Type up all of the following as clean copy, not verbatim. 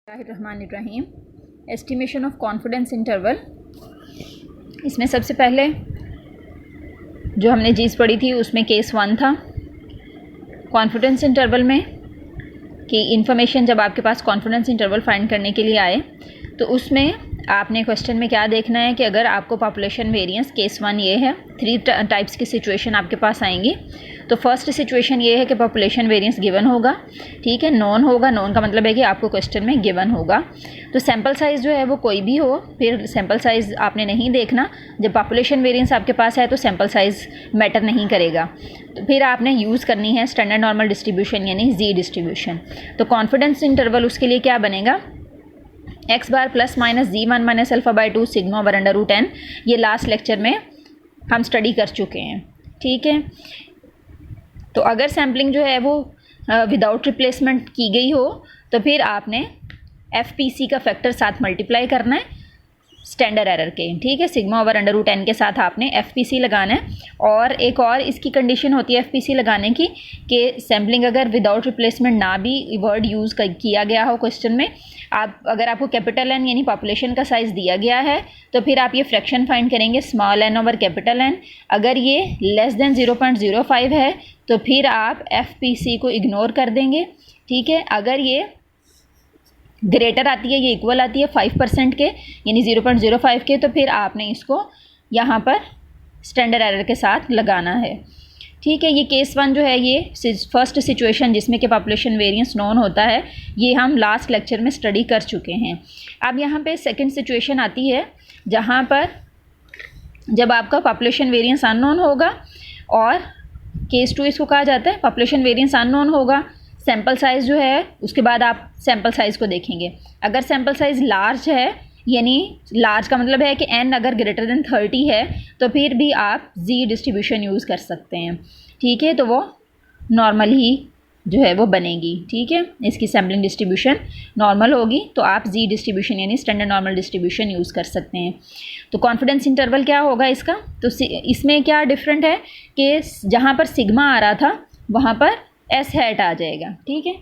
बिस्मिल्लाहिर्रहमानिर्रहीम। Estimation of confidence interval. इसमें सबसे पहले जो हमने चीज़ पढ़ी थी उसमें केस 1 था कॉन्फिडेंस इंटरवल में कि इंफॉर्मेशन जब आपके पास कॉन्फिडेंस इंटरवल फाइंड करने के लिए आए तो उसमें आपने क्वेश्चन में क्या देखना है कि अगर आपको पॉपुलेशन वेरिएंस केस 1 ये है, 3 टाइप्स की सिचुएशन आपके पास आएंगी। तो फर्स्ट सिचुएशन ये है कि पॉपुलेशन वेरिएंस गिवन होगा, ठीक है, नॉन होगा। नॉन का मतलब है कि आपको क्वेश्चन में गिवन होगा। तो सैम्पल साइज़ जो है वो कोई भी हो, फिर सैम्पल साइज़ आपने नहीं देखना। जब पॉपुलेशन वेरिएंस आपके पास है तो सैम्पल साइज़ मैटर नहीं करेगा। तो फिर आपने यूज़ करनी है स्टैंडर्ड नॉर्मल डिस्ट्रीब्यूशन यानी जी डिस्ट्रीब्यूशन। तो कॉन्फिडेंस इंटरवल उसके लिए क्या बनेगा, एक्स बार प्लस माइनस जी1 minus alpha by 2 sigma over under root n। ये लास्ट लेक्चर में हम स्टडी कर चुके हैं, ठीक है। तो अगर सैम्पलिंग जो है वो विदाउट रिप्लेसमेंट की गई हो तो फिर आपने FPC का फैक्टर साथ मल्टीप्लाई करना है स्टैंडर्ड एरर के, ठीक है। Sigma over under root n के साथ आपने FPC लगाना है। और एक और इसकी कंडीशन होती है FPC लगाने की कि सैम्पलिंग अगर विदाउट रिप्लेसमेंट ना भी वर्ड यूज़ किया गया हो क्वेश्चन में, अगर आपको कैपिटल N यानी पॉपुलेशन का साइज़ दिया गया है तो फिर आप ये फ्रैक्शन फाइंड करेंगे small n over capital N। अगर ये लेस देन 0.05 है तो फिर आप FPC को इग्नोर कर देंगे, ठीक है। अगर ये ग्रेटर आती है, ये इक्वल आती है 5% के यानी 0.05 के, तो फिर आपने इसको यहाँ पर स्टैंडर्ड एरर के साथ लगाना है, ठीक है। ये केस 1 जो है ये फर्स्ट सिचुएशन जिसमें कि पॉपुलेशन वेरिएंस नॉन होता है, ये हम लास्ट लेक्चर में स्टडी कर चुके हैं। अब यहाँ पे सेकंड सिचुएशन आती है जहाँ पर जब आपका पॉपुलेशन वेरिएंस अननोन होगा और केस 2 इसको कहा जाता है पॉपुलेशन वेरिएंस अननोन होगा। सैम्पल साइज़ जो है उसके बाद आप सैम्पल साइज़ को देखेंगे। अगर सैम्पल साइज़ लार्ज है यानी लार्ज का मतलब है कि n अगर ग्रेटर देन 30 है तो फिर भी आप जी डिस्ट्रीब्यूशन यूज़ कर सकते हैं, ठीक है। तो वो नॉर्मल ही जो है वो बनेगी, ठीक है। इसकी सैम्पलिंग डिस्ट्रीब्यूशन नॉर्मल होगी तो आप जी डिस्ट्रीब्यूशन यानी स्टैंडर्ड नॉर्मल डिस्ट्रीब्यूशन यूज़ कर सकते हैं। तो कॉन्फिडेंस इंटरवल क्या होगा इसका, तो इसमें क्या डिफरेंट है कि जहाँ पर सिग्मा आ रहा था वहाँ पर एस हैट आ जाएगा, ठीक है।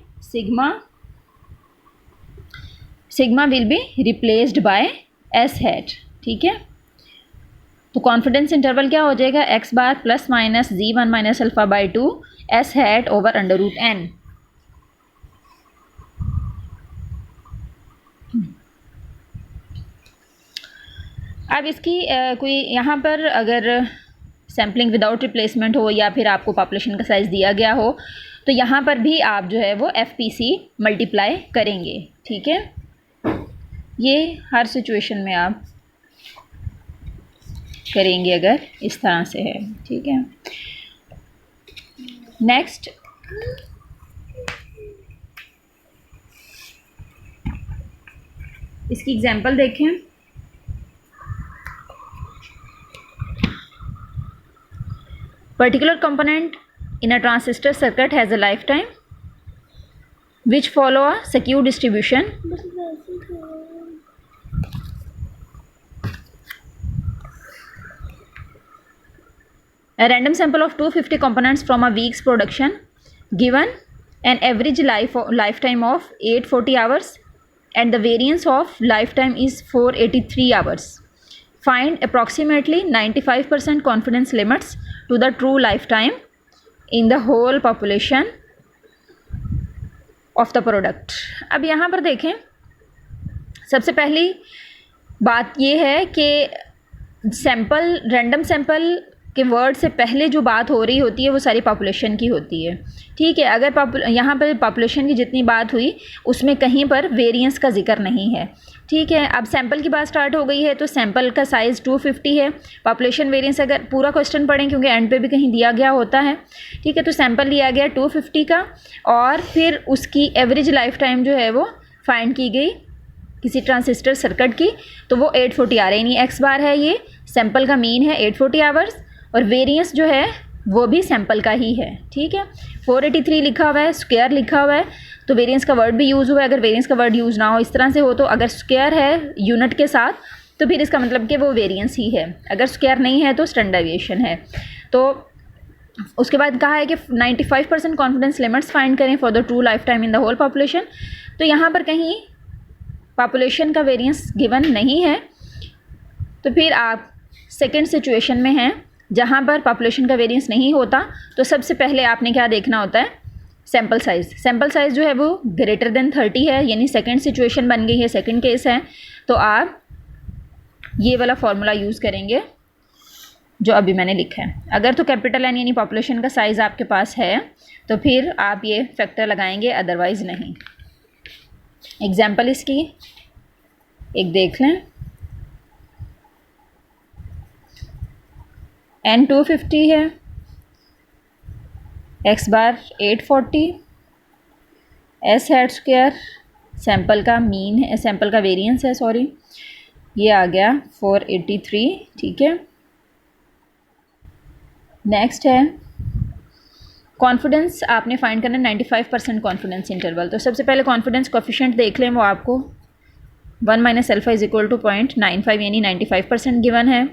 Sigma will be replaced by s hat, ठीक है। तो कॉन्फिडेंस इंटरवल क्या हो जाएगा, एक्स बार प्लस माइनस जी1 minus alpha by 2 s hat over under root n। अब इसकी कोई यहाँ पर अगर सैम्पलिंग विदाउट रिप्लेसमेंट हो या फिर आपको पॉपुलेशन का साइज़ दिया गया हो तो यहाँ पर भी आप जो है वो FPC मल्टीप्लाई करेंगे, ठीक है। ये हर सिचुएशन में आप करेंगे अगर इस तरह से है, ठीक है। नेक्स्ट इसकी एग्जांपल देखें। Particular component in a transistor circuit has a lifetime which follow a skew distribution. A random sample of 250 components from a week's production given an average lifetime of 840 hours and the variance of lifetime is 483 hours. Find approximately 95% confidence limits to the true lifetime in the whole population of the product. अब यहाँ पर देखें, सबसे पहली बात ये है कि सैम्पल रैंडम सैम्पल के वर्ड से पहले जो बात हो रही होती है वो सारी पॉपुलेशन की होती है, ठीक है। अगर यहाँ पर पॉपुलेशन की जितनी बात हुई उसमें कहीं पर वेरिएंस का जिक्र नहीं है, ठीक है। अब सैम्पल की बात स्टार्ट हो गई है तो सैम्पल का साइज़ 250 है। पॉपुलेशन वेरिएंस अगर पूरा क्वेश्चन पढ़ें क्योंकि एंड पे भी कहीं दिया गया होता है, ठीक है। तो सैम्पल लिया गया 250 का और फिर उसकी एवरेज लाइफ टाइम जो है वो फाइंड की गई किसी ट्रांजिस्टर सर्किट की, तो वो 840 आ रही है, यानी एक्स बार है, ये सैम्पल का मीन है 840 आवर्स और वेरिएंस जो है वो भी सैम्पल का ही है, ठीक है। 483 लिखा हुआ है, स्क्वायर लिखा हुआ है तो वेरिएंस का वर्ड भी यूज़ हुआ है। अगर वेरिएंस का वर्ड यूज़ ना हो, इस तरह से हो तो अगर स्क्वायर है यूनिट के साथ तो फिर इसका मतलब कि वो वेरिएंस ही है, अगर स्क्वायर नहीं है तो स्टैंडर्ड डेविएशन है। तो उसके बाद कहा है कि 95% कॉन्फिडेंस लिमिट्स फाइंड करें for the true lifetime in the whole population. तो यहाँ पर कहीं पॉपुलेशन का वेरिएंस गिवन नहीं है तो फिर आप सेकंड सिचुएशन में हैं जहाँ पर पॉपुलेशन का वेरिएंस नहीं होता, तो सबसे पहले आपने क्या देखना होता है, सैम्पल साइज़। सैम्पल साइज़ जो है वो ग्रेटर देन 30 है, यानी सेकंड सिचुएशन बन गई है, सेकंड केस है। तो आप ये वाला फॉर्मूला यूज़ करेंगे जो अभी मैंने लिखा है। अगर तो कैपिटल एन यानी पॉपुलेशन का साइज़ आपके पास है तो फिर आप ये फैक्टर लगाएंगे, अदरवाइज़ नहीं। एग्जाम्पल इसकी एक देख लें। n 250 है, x बार 840, s हैट स्क्वायर सैम्पल का मीन है, सैम्पल का वेरिएंस है, सॉरी, ये आ गया 483। ठीक है, नेक्स्ट है कॉन्फिडेंस। आपने फाइंड करना 95% कॉन्फिडेंस इंटरवल। तो सबसे पहले कॉन्फिडेंस कोफिशिएंट देख लें, वो आपको 1 minus alpha is equal to 0.95 यानी 95% गिवन है।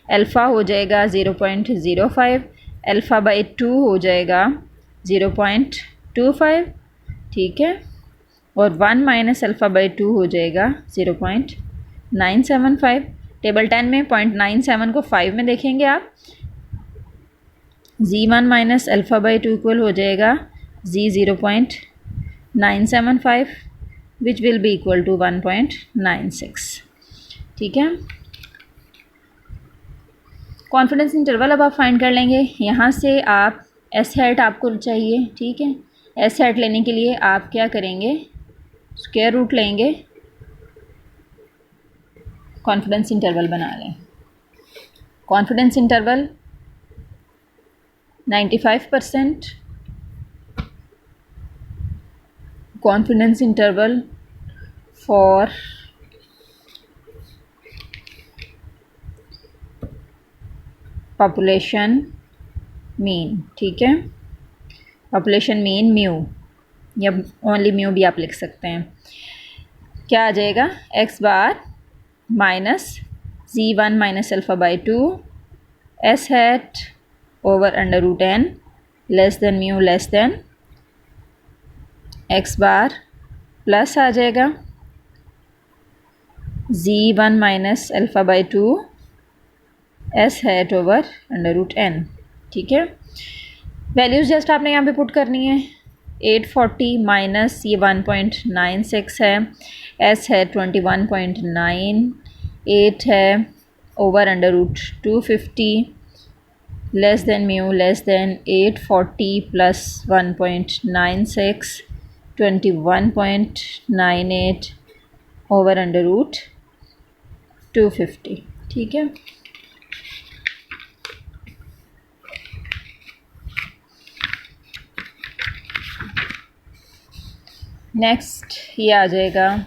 अल्फ़ा हो जाएगा 0.05, अल्फ़ा बाई 2 हो जाएगा 0.25, ठीक है, और 1 माइनस अल्फ़ा बाई 2 हो जाएगा 0.975। टेबल 10 में 0.97 को 5 में देखेंगे आप, z1 minus alpha by 2 equal हो जाएगा z 0.975 which will be equal to 1.96। ठीक है, कॉन्फिडेंस इंटरवल अब आप फाइंड कर लेंगे। यहाँ से आप एस हैट आपको चाहिए, ठीक है। एस हैट लेने के लिए आप क्या करेंगे, स्क्वायर रूट लेंगे, कॉन्फिडेंस इंटरवल बना लें। Confidence interval 95%, confidence interval for population mean, ठीक है, पॉपुलेशन मीन म्यू या ओनली म्यू भी आप लिख सकते हैं। क्या आ जाएगा, x bar minus z1 minus alpha by 2 s hat over under root n less than mu less than x bar plus आ जाएगा z1 minus alpha by 2 s hat over under root n। ठीक है, values just आपने यहाँ पे put करनी है। 840 minus ये 1.96 है, एस है 21.98 है, over under root 250 less than mu less than 840 plus 1.96 21.98 over under root 250। ठीक है, नेक्स्ट ये आ जाएगा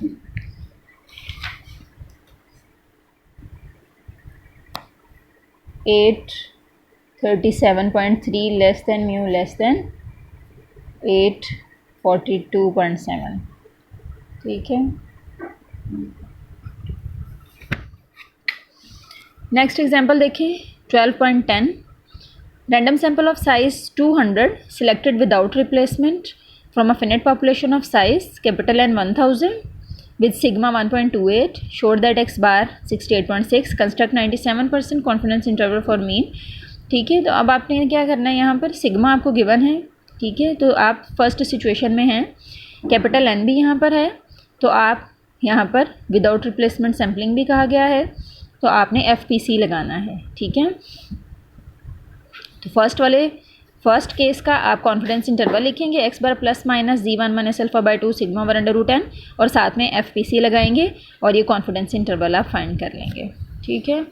837.3 less than mu less than 842.7। ठीक है, नेक्स्ट एग्जांपल देखिए 12.10। Random sample of size 200 selected without replacement from a finite population of size capital N 1000 with sigma 1.28 showed that x bar 68.6 construct 97% confidence interval for mean। ठीक है, तो अब आपने क्या करना है, यहाँ पर सिग्मा आपको गिवन है, ठीक है, तो आप फर्स्ट सिचुएशन में हैं, कैपिटल N भी यहाँ पर है, तो आप यहाँ पर विदाउट रिप्लेसमेंट सैम्पलिंग भी कहा गया है, तो आपने FPC लगाना है। ठीक है, तो फर्स्ट केस का आप कॉन्फिडेंस इंटरवल लिखेंगे, x bar plus minus z1 minus alpha by 2 sigma over under root n, और साथ में FPC लगाएंगे और ये कॉन्फिडेंस इंटरवल आप फाइंड कर लेंगे। ठीक है,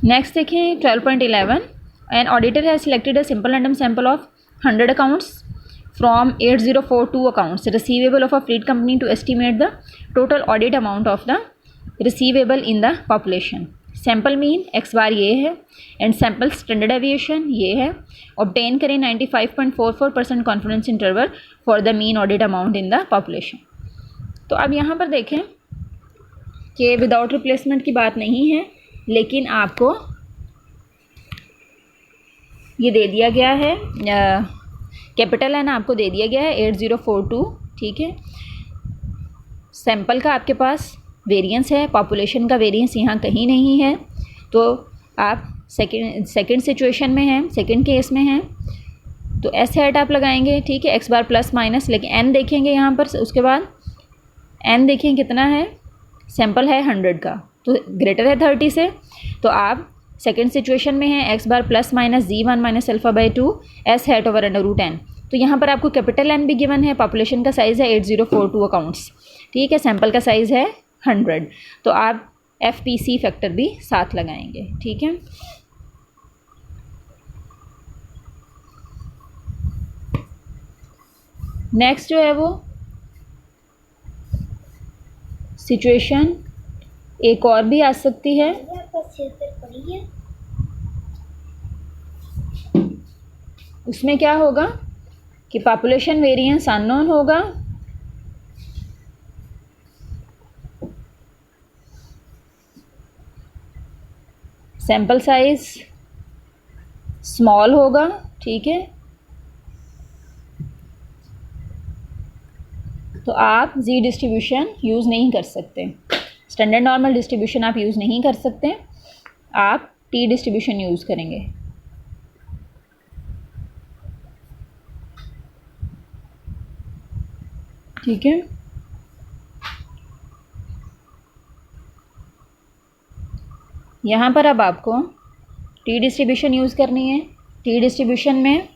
नेक्स्ट देखें 12.11। An auditor has selected a simple random sample of 100 accounts from 8042 accounts receivable of a fleet company to estimate the total audit amount of the receivable in the population. Sample mean x bar ये है and sample standard aviation ये है। Obtain करें 95.44% confidence interval for the mean audit amount in the population. तो अब यहाँ पर देखें कि विदाउट रिप्लेसमेंट की बात नहीं है, लेकिन आपको ये दे दिया गया है, कैपिटल एन आपको दे दिया गया है 8042, ठीक है। सैंपल का आपके पास वेरिएंस है, पॉपुलेशन का वेरिएंस यहाँ कहीं नहीं है, तो आप सेकंड सिचुएशन में हैं, सेकंड केस में हैं, तो एस हैट आप लगाएंगे, ठीक है, एक्स बार प्लस माइनस, लेकिन एन देखेंगे यहाँ पर, उसके बाद एन देखें कितना है, सैंपल है 100 का, तो ग्रेटर है 30 से, तो आप सेकंड सिचुएशन में हैं, एक्स बार प्लस माइनस जी1 minus alpha by 2 s hat over under root n. तो यहाँ पर आपको कैपिटल एन भी गिवन है, पॉपुलेशन का साइज़ है 8042 अकाउंट्स, ठीक है, सैंपल का साइज़ है 100, तो आप FPC फैक्टर भी साथ लगाएंगे, ठीक है। नेक्स्ट जो है वो सिचुएशन एक और भी आ सकती है, उसमें क्या होगा कि पॉपुलेशन वेरिएंस अननोन होगा, सैंपल साइज स्मॉल होगा, ठीक है, तो आप जी डिस्ट्रीब्यूशन यूज़ नहीं कर सकते, स्टैंडर्ड नॉर्मल डिस्ट्रीब्यूशन आप यूज़ नहीं कर सकते, आप टी डिस्ट्रीब्यूशन यूज़ करेंगे। ठीक है, यहाँ पर अब आपको टी डिस्ट्रीब्यूशन यूज़ करनी है। टी डिस्ट्रीब्यूशन में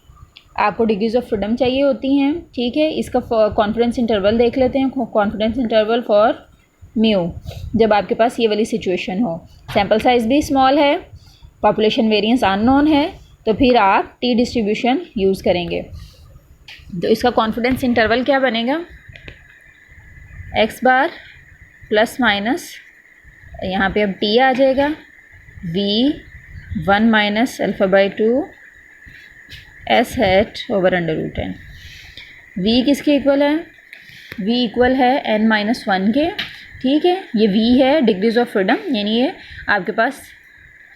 आपको डिग्रीज ऑफ फ्रीडम चाहिए होती हैं, ठीक है। इसका कॉन्फिडेंस इंटरवल देख लेते हैं, कॉन्फिडेंस इंटरवल फॉर म्यू, जब आपके पास ये वाली सिचुएशन हो, सैंपल साइज़ भी स्मॉल है, पॉपुलेशन वेरिएंस अननोन है, तो फिर आप टी डिस्ट्रीब्यूशन यूज़ करेंगे। तो इसका कॉन्फिडेंस इंटरवल क्या बनेगा, एक्स बार प्लस माइनस, यहाँ पे अब टी आ जाएगा, v1 minus alpha by 2 s hat over under root n. v किसके इक्वल है, v इक्वल है n माइनस 1 के, ठीक है। ये v है डिग्रीज ऑफ फ्रीडम, यानी ये आपके पास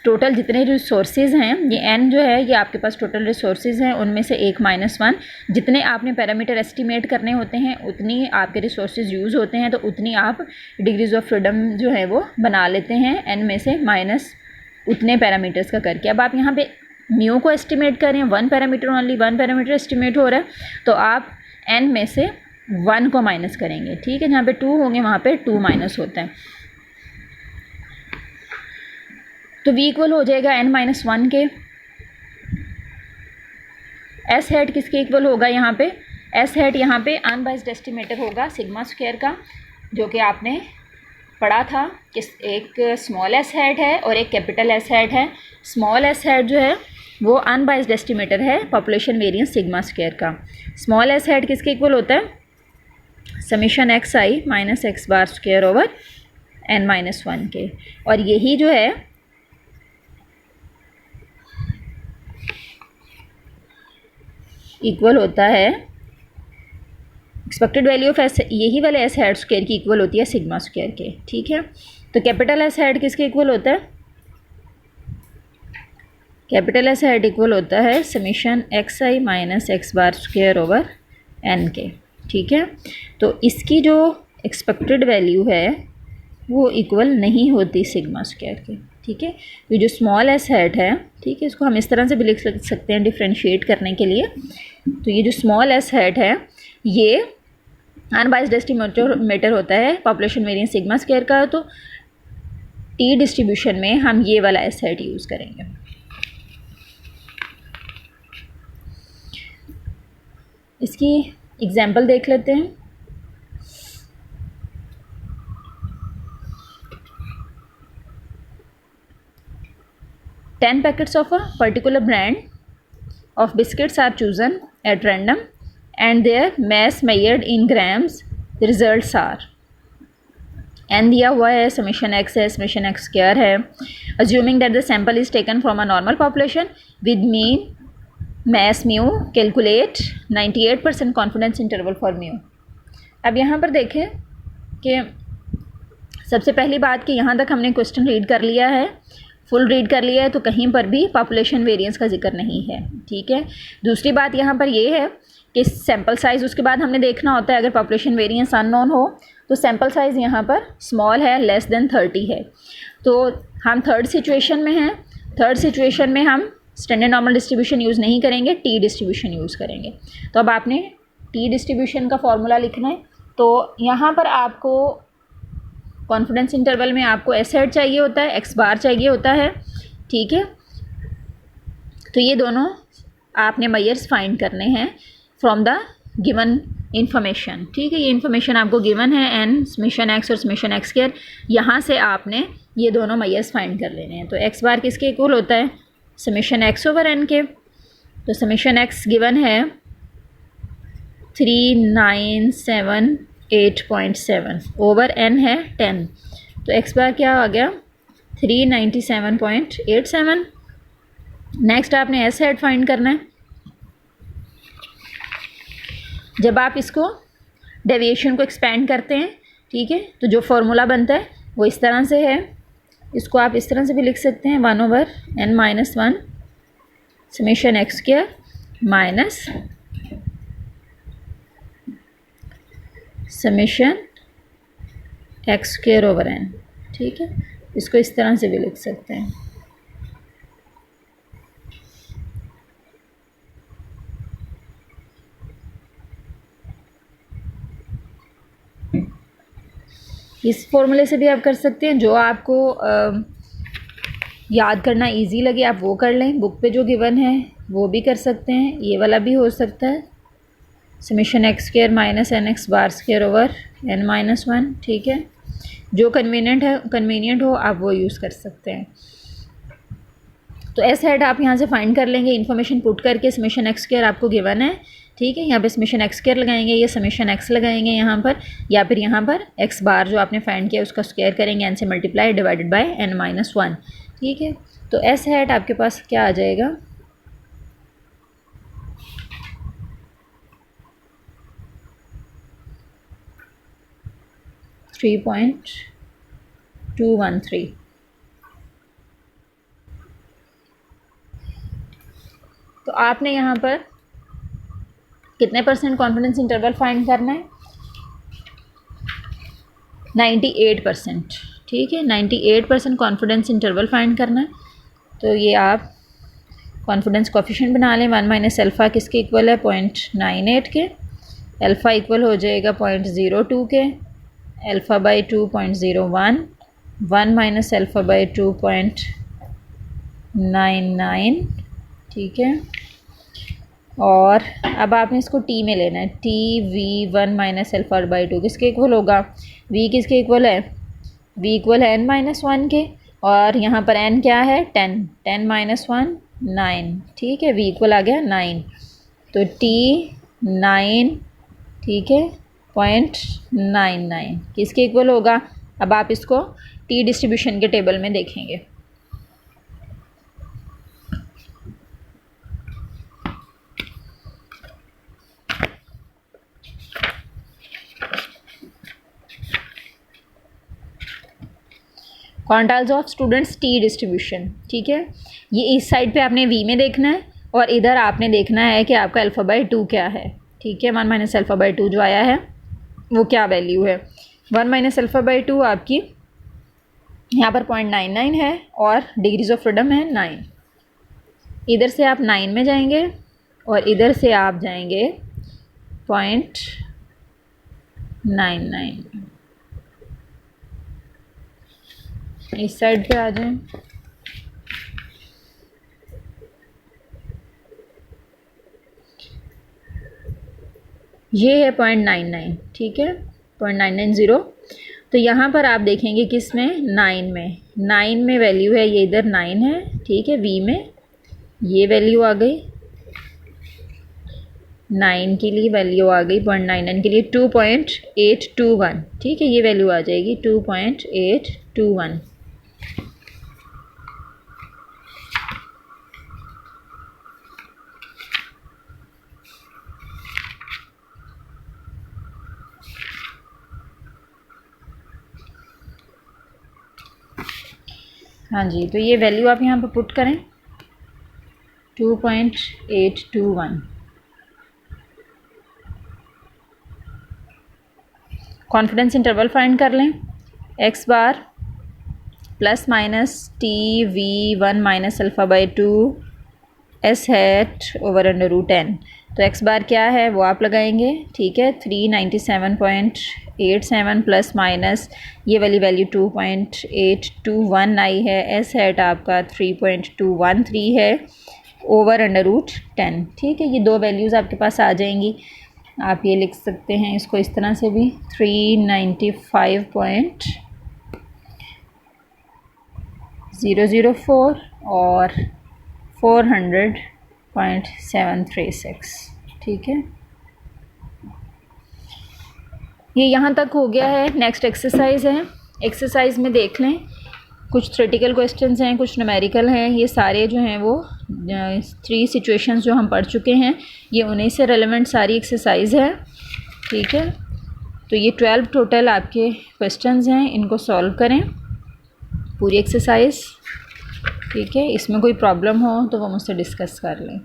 टोटल जितने रिसोर्सेज हैं, ये n जो है ये आपके पास टोटल रिसोर्सेज हैं, उनमें से 1 माइनस 1, जितने आपने पैरामीटर एस्टिमेट करने होते हैं उतनी आपके रिसोर्सेज यूज़ होते हैं, तो उतनी आप डिग्रीज ऑफ फ्रीडम जो है वो बना लेते हैं n में से माइनस उतने पैरामीटर्स का करके। अब आप यहाँ पे म्यू को एस्टिमेट करें, 1 पैरामीटर, ओनली 1 पैरामीटर एस्टिमेट हो रहा है, तो आप n में से 1 को माइनस करेंगे, ठीक है। जहाँ पे 2 होंगे वहाँ पे 2 माइनस होता है, तो v इक्वल हो जाएगा n माइनस 1 के। s हैट किसके इक्वल होगा, यहाँ पे s हैट यहाँ पे अनबाइस्ड एस्टिमेटर होगा सिग्मा स्क्वायर का, जो कि आपने पढ़ा था कि एक स्मॉल s हैट है और एक कैपिटल S हैट है। स्मॉल s हैट जो है वो अनबाइस्ड एस्टिमेटर है पॉपुलेशन वेरिएंस सिग्मा स्क्वायर का। स्मॉल s हैट किसके इक्वल होता है, समीशन एक्स आई minus x bar square over n minus 1 के, और यही जो है इक्वल होता है एक्सपेक्टेड वैल्यू ऑफ एस, यही वाले एस हैट स्क्वायर की इक्वल होती है सिग्मा स्क्वायर के, ठीक है। तो कैपिटल एस हैट किसके इक्वल होता है, कैपिटल एस हैट इक्वल होता है समीशन एक्स आई minus x bar square over N के, ठीक है। तो इसकी जो एक्सपेक्टेड वैल्यू है वो इक्वल नहीं होती सिग्मा स्क्वायर के, ठीक है। तो जो स्मॉल एस हैट है, ठीक है, इसको हम इस तरह से भी लिख सकते हैं डिफ्रेंशिएट करने के लिए। तो ये जो स्मॉल एस हैट है ये अनबाइस्ड एस्टिमेटर होता है पॉपुलेशन वेरिएंस सिग्मा स्क्वायर का, तो टी डिस्ट्रीब्यूशन में हम ये वाला एस हैट यूज़ करेंगे। इसकी एग्जाम्पल देख लेते हैं। Ten packets of a particular brand of biscuits are chosen at random and their mass measured in grams. The results are n दिया हुआ है, समीशन x है, समीशन x स्क्वायर है। Assuming that the sample is taken from a normal population with mean mass mu, calculate 98% confidence interval for mu। अब यहाँ पर देखें कि सबसे पहली बात कि यहाँ तक हमने क्वेश्चन रीड कर लिया है, फुल रीड कर लिया है, तो कहीं पर भी पॉपुलेशन वेरिएंस का जिक्र नहीं है, ठीक है। दूसरी बात यहाँ पर ये है कि सैम्पल साइज़ उसके बाद हमने देखना होता है, अगर पॉपुलेशन वेरिएंस अननोन हो तो सैम्पल साइज़ यहाँ पर स्मॉल है, लेस देन 30 है। तो हम थर्ड सिचुएशन में हैं। थर्ड सिचुएशन में हम स्टैंडर्ड नॉर्मल डिस्ट्रीब्यूशन यूज़ नहीं करेंगे, टी डिस्ट्रीब्यूशन यूज़ करेंगे। तो अब आपने टी डिस्ट्रीब्यूशन का फॉर्मूला लिखना है। तो यहाँ पर आपको कॉन्फिडेंस इंटरवल में आपको एस हेड चाहिए होता है, एक्स बार चाहिए होता है, ठीक है। तो ये दोनों आपने मेजर्स फाइंड करने हैं फ्रॉम द गिवन इन्फॉर्मेशन, ठीक है। ये इन्फॉर्मेशन आपको गिवन है, एन समेशन एक्स और समेशन एक्स स्क्वायर, यहाँ से आपने ये दोनों मेजर्स फाइंड कर लेने हैं। तो एक्स बार किसके इक्वल होता है, समेशन एक्स ओवर एन के। तो समेशन एक्स गिवन है 3978.7 ओवर एन है 10। तो एक्स बार क्या आ गया 397.87। नेक्स्ट आपने एस हेड फाइंड करना है। जब आप इसको डेविएशन को एक्सपेंड करते हैं, ठीक है, तो जो फॉर्मूला बनता है वो इस तरह से है। इसको आप इस तरह से भी लिख सकते हैं, 1/n-1 summation x square minus summation x square over n, ठीक है। इसको इस तरह से भी लिख सकते हैं। इस फॉर्मूले से भी आप कर सकते हैं, जो आपको याद करना इजी लगे आप वो कर लें। बुक पे जो गिवन है वो भी कर सकते हैं, ये वाला भी हो सकता है, summation x square minus n x bar square over n-1, ठीक है। जो कन्वीनियंट हो आप वो यूज़ कर सकते हैं। तो एस हेड आप यहाँ से फाइंड कर लेंगे इन्फॉर्मेशन पुट करके। समेशन एक्स स्क्वायर आपको गिवन है, ठीक है। यहाँ पे समेशन एक्स स्क्वायर लगाएंगे, ये समेशन एक्स लगाएंगे यहाँ पर, या फिर यहाँ पर एक्स बार जो आपने फाइंड किया उसका स्क्वायर करेंगे, एन से मल्टीप्लाई डिवाइडेड बाय n-1, ठीक है। तो एस हेड आपके पास क्या आ जाएगा, $3.213। तो आपने यहाँ पर कितने % कॉन्फिडेंस इंटरवल फाइंड करना है, 98%, ठीक है। 98% कॉन्फिडेंस इंटरवल फाइंड करना है। तो ये आप कॉन्फिडेंस कोफिशिएंट बना लें। 1 माइनस अल्फ़ा किसके इक्वल है, 0.98 के। अल्फ़ा इक्वल हो जाएगा 0.02 के, alpha by 2 0.01, 1 minus alpha by 2.99, ठीक है। और अब आपने इसको टी में लेना है, T v 1 minus alpha by 2 किसके इक्वल होगा, वी किसके इक्वल है, वी इक्वल है n-1 के, और यहाँ पर n क्या है 10, 10 माइनस 1 9, ठीक है। वी इक्वल आ गया 9, तो टी 9, ठीक है, 0.99 किसके इक्वल होगा। अब आप इसको टी डिस्ट्रीब्यूशन के टेबल में देखेंगे। Quantiles of students T distribution, ठीक है। ये इस साइड पे आपने वी में देखना है और इधर आपने देखना है कि आपका अल्फ़ा बाई 2 क्या है, ठीक है। 1 माइनस अल्फ़ा बाई 2 जो आया है वो क्या वैल्यू है। 1 माइनस अल्फ़ा बाई 2 आपकी यहाँ पर 0.99 है और डिग्रीज ऑफ फ्रीडम है 9। इधर से आप 9 में जाएंगे और इधर से आप जाएंगे 0.99। इस साइड पे आ जाएं। ये है 0.99, ठीक है, 0.990। तो यहाँ पर आप देखेंगे किस में, 9 में वैल्यू है, ये इधर 9 है, ठीक है। वी में ये वैल्यू आ गई, 9 के लिए वैल्यू आ गई, 0.99 के लिए 2.821, ठीक है। ये वैल्यू आ जाएगी 2.821। हाँ जी, तो ये वैल्यू आप यहाँ पर पुट करें 2.821। कॉन्फिडेंस इंटरवल फाइंड कर लें। X bar plus minus t v 1 minus alpha by 2 s hat over under root n। तो एक्स बार क्या है वो आप लगाएंगे, ठीक है। 397.87 प्लस माइनस ये वाली वैल्यू 2.821 आई है। एस हैट आपका 3.213 है ओवर अंडर रूट 10, ठीक है। ये दो वैल्यूज़ आपके पास आ जाएंगी। आप ये लिख सकते हैं इसको इस तरह से भी 395.004 और 400.736, ठीक है। ये यहाँ तक हो गया है। नेक्स्ट एक्सरसाइज है। एक्सरसाइज में देख लें कुछ थ्योरेटिकल क्वेश्चंस हैं, कुछ न्यूमेरिकल हैं। ये सारे जो हैं वो 3 सिचुएशंस जो हम पढ़ चुके हैं, ये उन्हीं से रेलेवेंट सारी एक्सरसाइज है, ठीक है। तो ये 12 टोटल आपके क्वेश्चंस हैं, इनको सॉल्व करें पूरी एक्सरसाइज, ठीक है। इसमें कोई प्रॉब्लम हो तो वो मुझसे डिस्कस कर लें।